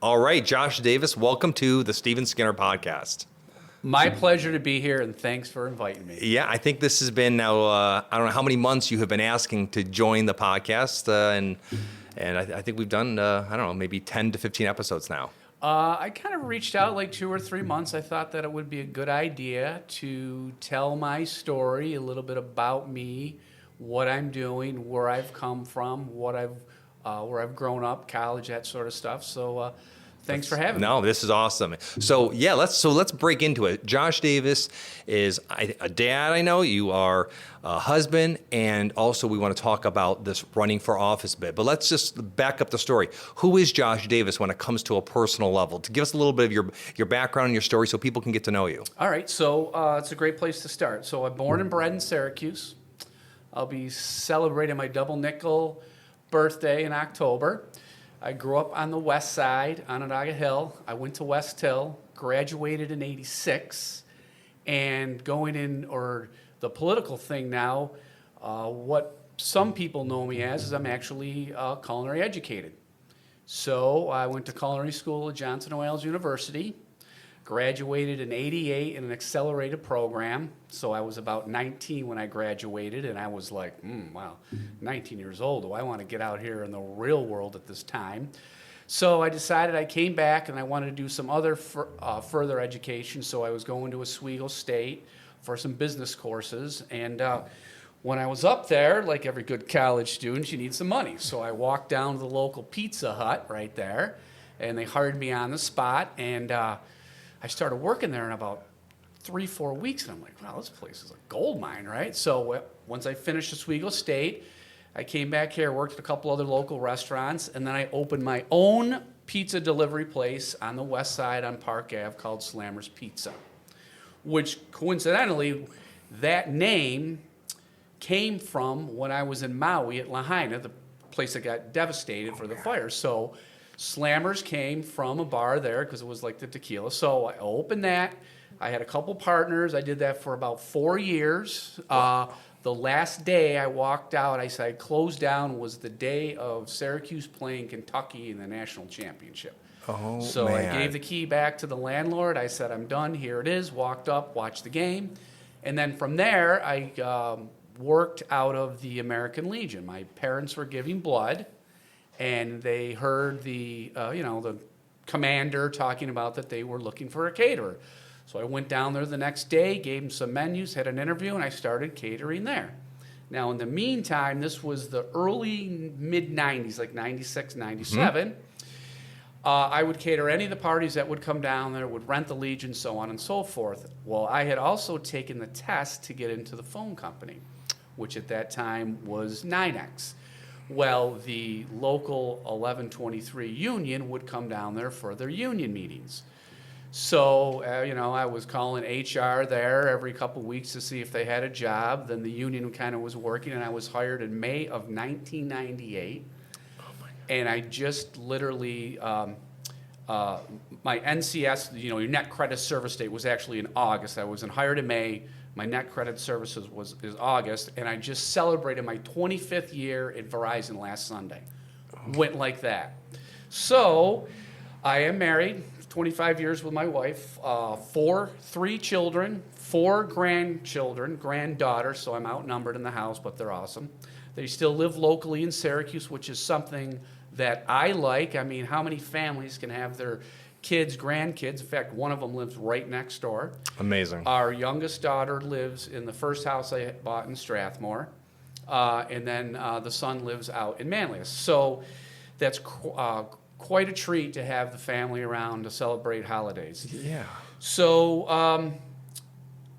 All right, Josh Davis, welcome to the Steven Skinner podcast. My pleasure to be here, and thanks for inviting me. Yeah, I think this has been now, I don't know how many months you have been asking to join the podcast, and I think we've done, I don't know, maybe 10 to 15 episodes now. I kind of reached out like 2 or 3 months. I thought that it would be a good idea to tell my story, a little bit about me, what I'm doing, where I've come from, where I've grown up, college, that sort of stuff. So thanks for having me. No, this is awesome. So yeah, let's break into it. Josh Davis is a dad. I know you are a husband, and also we want to talk about this running for office bit. But let's just back up the story. Who is Josh Davis when it comes to a personal level? To give us a little bit of your background and your story, so people can get to know you. All right, so it's a great place to start. So I'm born and bred in Syracuse. I'll be celebrating my double nickel birthday in October. I grew up on the west side, Onondaga Hill. I went to West Hill, graduated in '86, and going in, or the political thing now, what some people know me as is I'm actually culinary educated. So I went to culinary school at Johnson & Wales University, graduated in '88 in an accelerated program. So I was about 19 when I graduated, and I was like, wow, 19 years old. Do I want to get out here in the real world at this time? So I decided I came back and I wanted to do some other further education. So I was going to Oswego State for some business courses. And when I was up there, like every good college student, you need some money. So I walked down to the local Pizza Hut right there, and they hired me on the spot. And I started working there in about 3-4 weeks, and I'm like, wow, this place is a gold mine, right? So once I finished Oswego State, I came back here, worked at a couple other local restaurants, and then I opened my own pizza delivery place on the west side on Park Ave called Slammer's Pizza, which coincidentally, that name came from when I was in Maui at Lahaina, the place that got devastated for the fire. So Slammers came from a bar there because it was like the tequila. So I opened that. I had a couple partners. I did that for about 4 years. The last day I walked out, I said I closed down, was the day of Syracuse playing Kentucky in the national championship. Oh, so man. I gave the key back to the landlord. I said, I'm done. Here it is. Walked up, watched the game. And then from there, I worked out of the American Legion. My parents were giving blood, and they heard the commander talking about that they were looking for a caterer. So I went down there the next day, gave them some menus, had an interview, and I started catering there. Now, in the meantime, this was the early mid-'90s, like 96, 97. Mm-hmm. I would cater any of the parties that would come down there, would rent the Legion, so on and so forth. Well, I had also taken the test to get into the phone company, which at that time was 9X. Well, the local 1123 union would come down there for their union meetings. So, I was calling HR there every couple of weeks to see if they had a job. Then the union kind of was working, and I was hired in May of 1998. Oh my God. And I just literally, my NCS, your net credit service date was actually in August. I was hired in May. My net credit services is August, and I just celebrated my 25th year at Verizon last Sunday. Went like that. So, I am married, 25 years with my wife, 3 children, 4 grandchildren, granddaughters, so I'm outnumbered in the house, but they're awesome. They still live locally in Syracuse, which is something that I like. I mean, how many families can have their kids, grandkids? In fact, one of them lives right next door. Amazing. Our youngest daughter lives in the first house I bought in Strathmore, and then the son lives out in Manlius. So that's quite a treat to have the family around to celebrate holidays. Yeah. So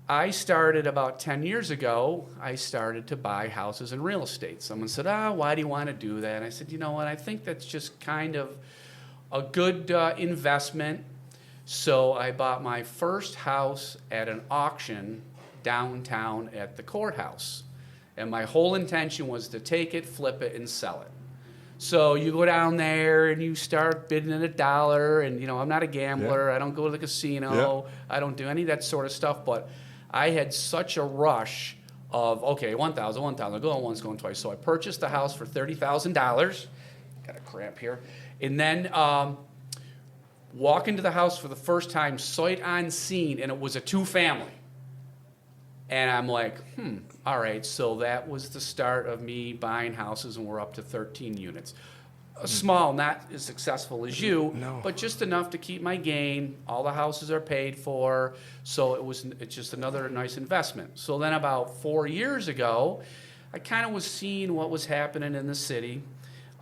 I started about 10 years ago, I started to buy houses and real estate. Someone said, why do you want to do that? And I said, you know what, I think that's just kind of a good investment. So I bought my first house at an auction downtown at the courthouse. And my whole intention was to take it, flip it, and sell it. So you go down there and you start bidding at $1, and I'm not a gambler. Yeah. I don't go to the casino. Yeah. I don't do any of that sort of stuff. But I had such a rush of, okay, 1,000, going once, going twice. So I purchased the house for $30,000. Got a cramp here. And then walk into the house for the first time, sight unseen, and it was a 2-family. And I'm like, all right, so that was the start of me buying houses, and we're up to 13 units. Small, not as successful as you, No. but just enough to keep my gain. All the houses are paid for, so it's just another nice investment. So then about 4 years ago, I kind of was seeing what was happening in the city.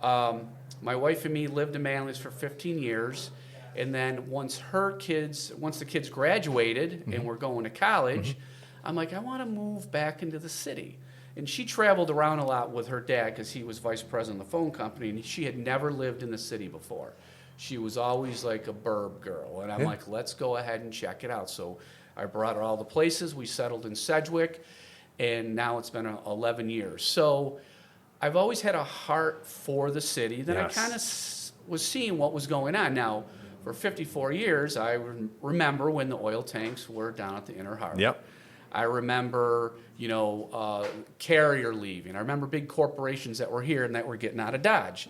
My wife and me lived in Manlius for 15 years, and then once the kids graduated and were going to college, I'm like, I want to move back into the city. And she traveled around a lot with her dad because he was vice president of the phone company, and she had never lived in the city before. She was always like a burb girl. And I'm like, let's go ahead and check it out. So I brought her all the places. We settled in Sedgwick, and now it's been 11 years. So I've always had a heart for the city. Then Yes. I kind of was seeing what was going on. Now, for 54 years, I remember when the oil tanks were down at the Inner Harbor. Yep. I remember, Carrier leaving. I remember big corporations that were here and that were getting out of Dodge.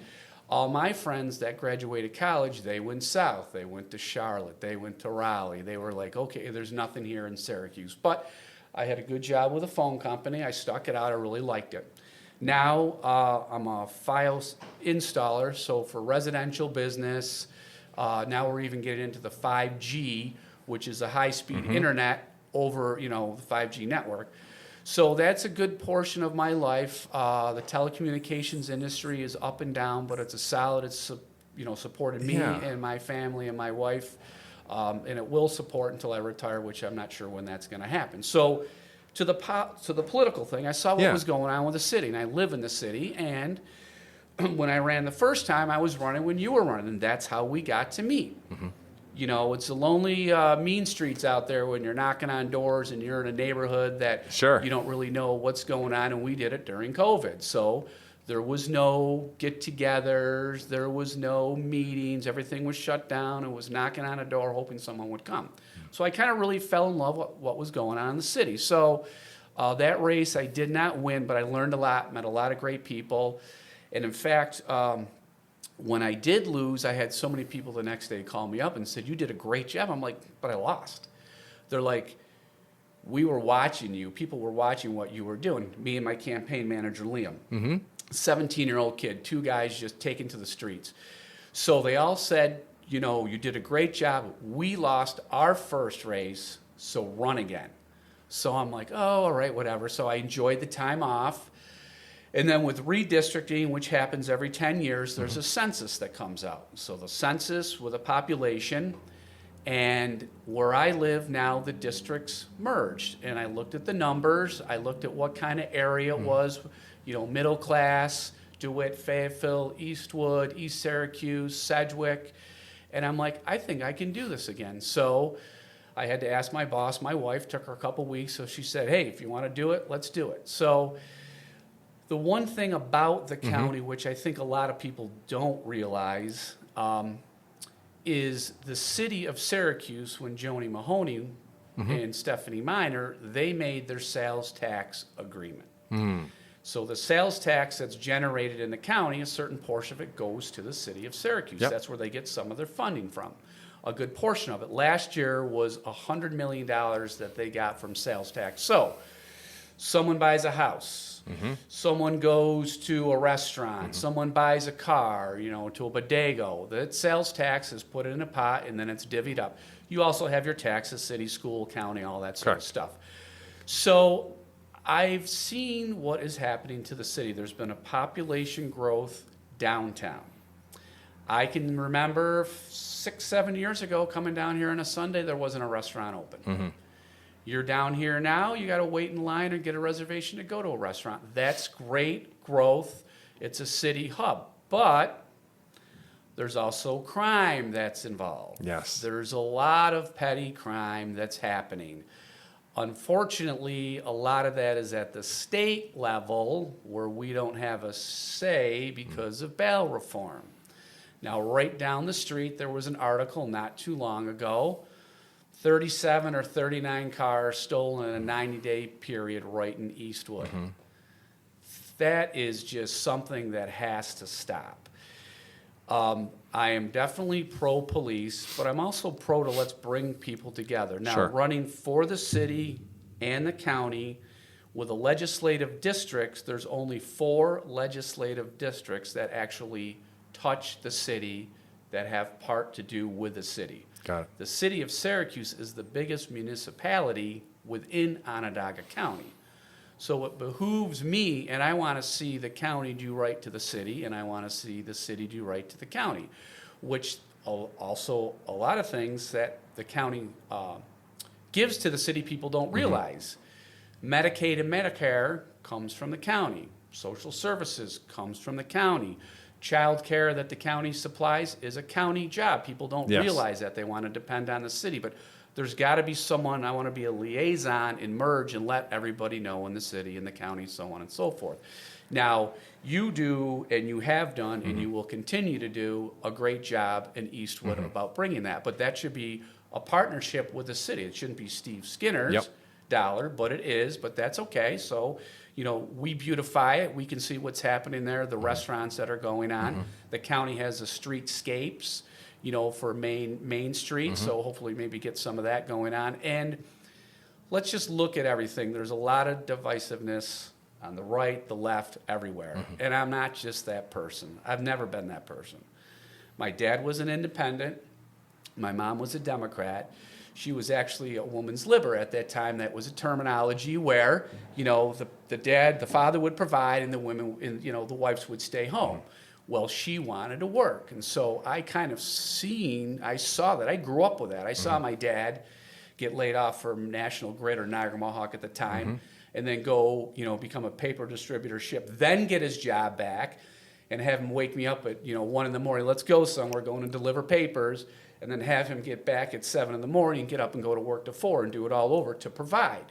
All my friends that graduated college, they went south. They went to Charlotte. They went to Raleigh. They were like, okay, there's nothing here in Syracuse. But I had a good job with a phone company. I stuck it out. I really liked it. Now I'm a file installer, so for residential business. Now we're even getting into the 5G, which is a high-speed internet over, the 5G network. So that's a good portion of my life. The telecommunications industry is up and down, but it's supported me and my family and my wife, and it will support until I retire, which I'm not sure when that's going to happen. So to the political thing, I saw what was going on with the city, and I live in the city, and when I ran the first time, I was running when you were running, and that's how we got to meet. It's the lonely, mean streets out there when you're knocking on doors and you're in a neighborhood that you don't really know what's going on, and we did it during COVID. So there was no get-togethers, there was no meetings, everything was shut down, and was knocking on a door hoping someone would come. So I kind of really fell in love with what was going on in the city. So that race I did not win, but I learned a lot, met a lot of great people, and in fact, when I did lose, I had so many people the next day call me up and said, you did a great job. I'm like, but I lost. They're like, we were watching you. People were watching what you were doing. Me and my campaign manager, Liam. 17-year-old kid, 2 guys just taken to the streets. So they all said, you did a great job. We lost our first race, so run again. So I'm like, oh, all right, whatever. So I enjoyed the time off. And then with redistricting, which happens every 10 years, there's a census that comes out. So the census with a population, and where I live now, the districts merged. And I looked at the numbers. I looked at what kind of area it was, middle class, DeWitt, Fayetteville, Eastwood, East Syracuse, Sedgwick. And I'm like, I think I can do this again. So I had to ask my boss. My wife took her a couple weeks, so she said, hey, if you want to do it, let's do it. So the one thing about the county, which I think a lot of people don't realize, is the city of Syracuse, when Joni Mahoney and Stephanie Miner, they made their sales tax agreement. So the sales tax that's generated in the county, a certain portion of it goes to the city of Syracuse. That's where they get some of their funding from. A good portion of it. Last year was $100 million that they got from sales tax. So someone buys a house. Someone goes to a restaurant, someone buys a car, to a bodega. That sales tax is put in a pot and then it's divvied up. You also have your taxes, city, school, county, all that sort of stuff. So I've seen what is happening to the city. There's been a population growth downtown. I can remember 6-7 years ago coming down here on a Sunday, there wasn't a restaurant open. You're down here now, you got to wait in line or get a reservation to go to a restaurant. That's great growth. It's a city hub. But there's also crime that's involved. Yes. There's a lot of petty crime that's happening. Unfortunately, a lot of that is at the state level where we don't have a say because of bail reform. Now, right down the street, there was an article not too long ago, 37 or 39 cars stolen in a 90-day period right in Eastwood. That is just something that has to stop. I am definitely pro-police, but I'm also pro to let's bring people together. Now, Sure. running for the city and the county with the legislative districts, there's only 4 legislative districts that actually touch the city that have part to do with the city. Got it. The city of Syracuse is the biggest municipality within Onondaga County. So it behooves me, and I want to see the county do right to the city, and I want to see the city do right to the county, which also a lot of things that the county gives to the city people don't realize. Medicaid and Medicare comes from the county. Social services comes from the county. Child care that the county supplies is a county job. People don't Yes. realize that. They want to depend on the city. But there's got to be someone, I want to be a liaison and merge and let everybody know in the city and the county, so on and so forth. Now, you do, and you have done, and you will continue to do a great job in Eastwood about bringing that. But that should be a partnership with the city. It shouldn't be Steve Skinner's Yep. dollar, but it is, but that's okay. So, we beautify it. We can see what's happening there, the restaurants that are going on. The county has the streetscapes, for Main Street, so hopefully maybe get some of that going on. And let's just look at everything. There's a lot of divisiveness on the right, the left, everywhere. And I'm not just that person. I've never been that person. My dad was an independent. My mom was a Democrat. She was actually a woman's liber at that time. That was a terminology where, the father would provide and the women, and, the wives would stay home. Well, she wanted to work. And so I saw that. I grew up with that. I saw my dad get laid off from National Grid or Niagara Mohawk at the time, and then go, become a paper distributorship, then get his job back and have him wake me up at, 1 in the morning. Let's go somewhere, going to deliver papers. And then have him get back at 7 in the morning, get up and go to work to 4 and do it all over to provide.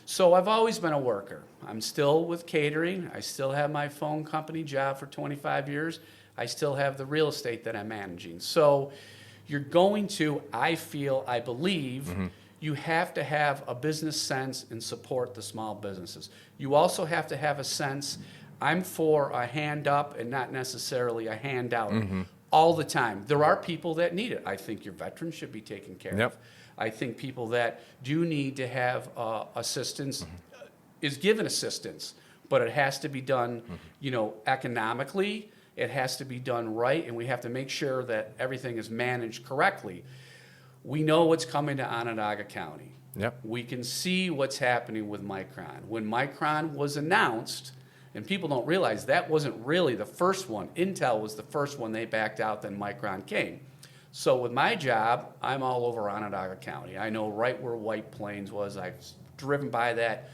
So I've always been a worker. I'm still with catering. I still have my phone company job for 25 years. I still have the real estate that I'm managing. So you're going to, I believe, you have to have a business sense and support the small businesses. You also have to have a sense, I'm for a hand up and not necessarily a handout. All the time. There are people that need it. I think your veterans should be taken care of. I think people that do need to have assistance is given assistance, but it has to be done, economically. It has to be done right, and we have to make sure that everything is managed correctly. We know what's coming to Onondaga County. Yep. We can see what's happening with Micron. When Micron was announced, and people don't realize that wasn't really the first one. Intel was the first one. They backed out, then Micron came. So with my job, I'm all over Onondaga County. I know right where White Plains was. I've driven by that,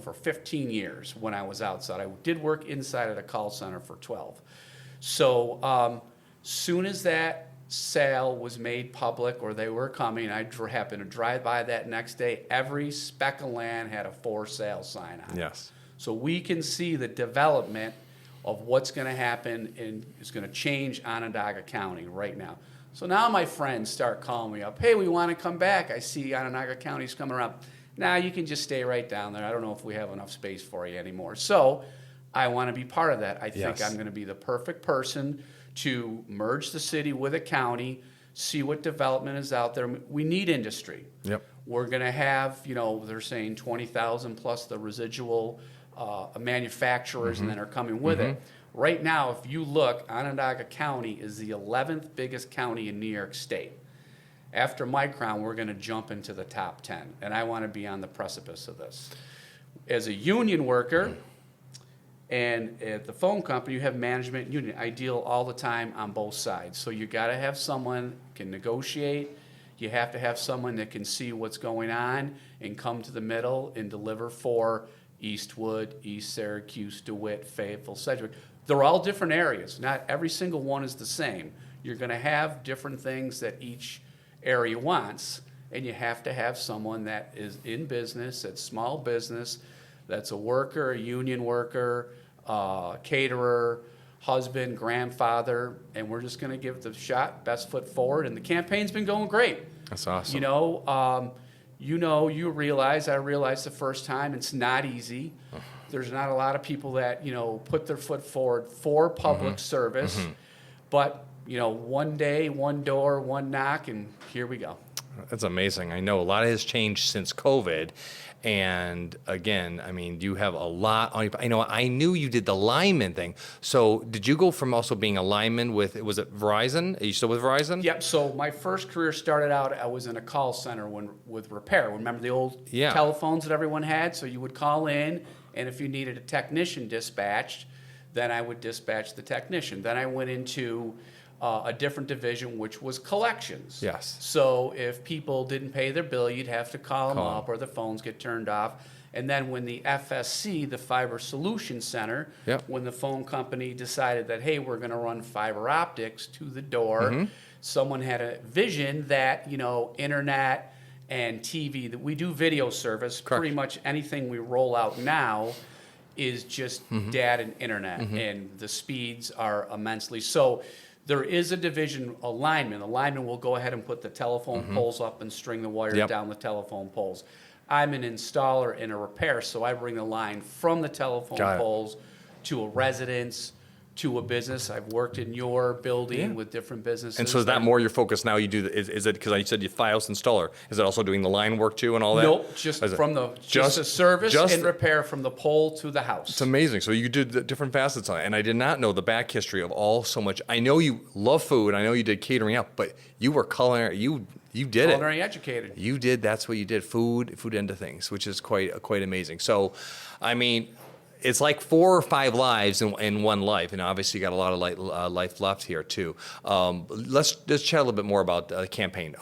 for 15 years when I was outside. I did work inside at a call center for 12. So soon as that sale was made public, or they were coming, I happened to drive by that next day. Every speck of land had a for sale sign on it. Yes. So we can see the development of what's going to happen and is going to change Onondaga County right now. So now my friends start calling me up. Hey, we want to come back. I see Onondaga County's coming around. Now you can just stay right down there. I don't know if we have enough space for you anymore. So I want to be part of that. I think I'm going to be the perfect person to merge the city with a county, see what development is out there. We need industry. Yep. We're going to have, they're saying 20,000 plus the residual manufacturers and then are coming with it. Right now, if you look, Onondaga County is the 11th biggest county in New York State. After Micron, we're going to jump into the top 10, and I want to be on the precipice of this. As a union worker, and at the phone company, you have management and union. I deal all the time on both sides. So you got to have someone who can negotiate. You have to have someone that can see what's going on and come to the middle and deliver for Eastwood, East Syracuse, DeWitt, Fayetteville, Sedgwick. They're all different areas. Not every single one is the same. You're going to have different things that each area wants, and you have to have someone that is in business, that's small business, that's a worker, a union worker, caterer, husband, grandfather, and we're just going to give it the shot, best foot forward, and the campaign's been going great. That's awesome. You realize, I realized the first time, it's not easy. There's not a lot of people that, put their foot forward for public service. But one day, one door, one knock, and here we go. That's amazing. I know a lot has changed since COVID. And again, I mean, you have a lot on your, I knew you did the lineman thing. So did you go from also being a lineman was it Verizon? Are you still with Verizon? Yep. So my first career started out, I was in a call center with repair. Remember the old telephones that everyone had? So you would call in, and if you needed a technician dispatched, then I would dispatch the technician. Then I went into a different division, which was collections. Yes. So if people didn't pay their bill, you'd have to call them up, or the phones get turned off. And then when the FSC, the Fiber Solution Center, when the phone company decided that, hey, we're going to run fiber optics to the door, someone had a vision that, internet and TV, that we do video service. Correct. Pretty much anything we roll out now is just data and internet, and the speeds are immensely. So there is a division, a lineman. The lineman will go ahead and put the telephone poles up and string the wires down the telephone poles. I'm an installer and a repair, so I bring the line from the telephone poles to a residence, to a business. I've worked in your building with different businesses. And so is that more your focus now? You do is it because you said you FiOS installer? Is it also doing the line work too and all that? Nope, just the service and repair from the pole to the house. It's amazing. So you did the different facets on it, and I did not know the back history of so much. I know you love food. I know you did catering out, but you were culinary. You did culinary educated. You did. That's what you did. Food into things, which is quite amazing. So, I mean, it's like 4 or 5 lives in one life, and obviously you got a lot of life left here too. Let's just chat a little bit more about the campaign.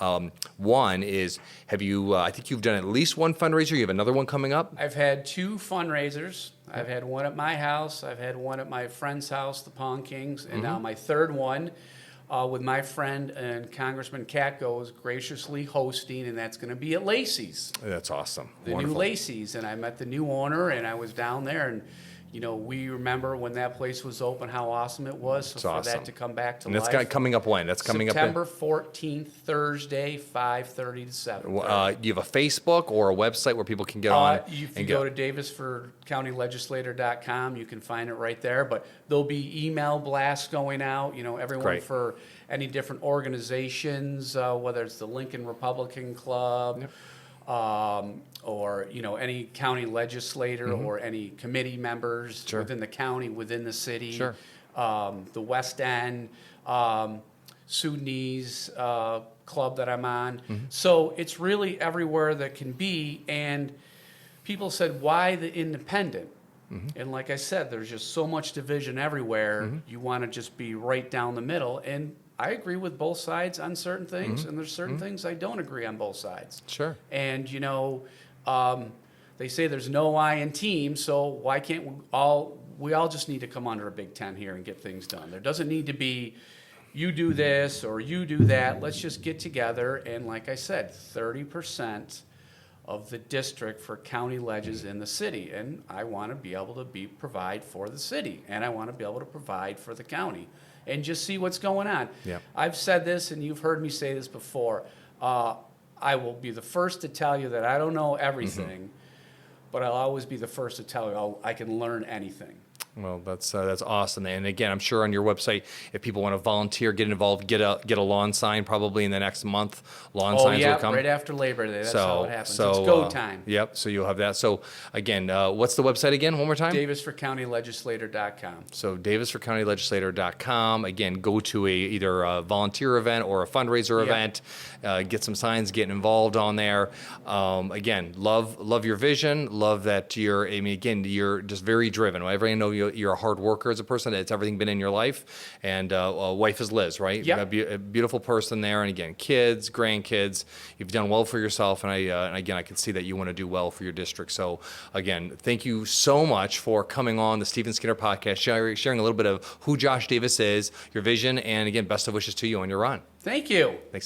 One is, have you? I think you've done at least one fundraiser. You have another one coming up. I've had 2 fundraisers. I've had one at my house. I've had one at my friend's house, the Pawn Kings, and now my third one with my friend and Congressman Katko is graciously hosting, and that's going to be at Lacey's. That's awesome. The new Lacey's, and I met the new owner, and I was down there, and we remember when that place was open, how awesome it was. So for that to come back to life. And that's coming up when? That's coming September 14th, Thursday, 5:30 to 7. Do you have a Facebook or a website where people can get on? If you go to davisforcountylegislator.com, you can find it right there. But there'll be email blasts going out. Everyone for any different organizations, whether it's the Lincoln Republican Club. Or any county legislator or any committee members within the county, within the city, the West End, Sudanese club that I'm on. So it's really everywhere that can be. And people said, why the independent? And like I said, there's just so much division everywhere. You want to just be right down the middle. And I agree with both sides on certain things, and there's certain things I don't agree on both sides. Sure. And they say there's no I in team, so why can't we all just need to come under a big tent here and get things done? There doesn't need to be you do this or you do that. Let's just get together, and like I said, 30% of the district for county ledges in the city, and I want to be able to provide for the city, and I want to be able to provide for the county, and just see what's going on. Yep. I've said this, and you've heard me say this before. I will be the first to tell you that I don't know everything, but I'll always be the first to tell you I can learn anything. Well, that's awesome. And again, I'm sure on your website, if people want to volunteer, get involved, get a lawn sign probably in the next month. Signs will come. Right after Labor Day. That's how it happens. It's go time. Yep. So you'll have that. So again, what's the website again? One more time. davisforcountylegislator.com. So davisforcountylegislator.com. Again, go to either a volunteer event or a fundraiser event. Get some signs. Get involved on there. Again, love your vision. Love that you're just very driven. Everybody know you're a hard worker as a person. It's everything been in your life. And wife is Liz, right? Yep. A beautiful person there. And again, kids, grandkids. You've done well for yourself. And again, I can see that you want to do well for your district. So again, thank you so much for coming on the Stephen Skinner podcast, sharing a little bit of who Josh Davis is, your vision, and again, best of wishes to you on your run. Thank you. Thanks.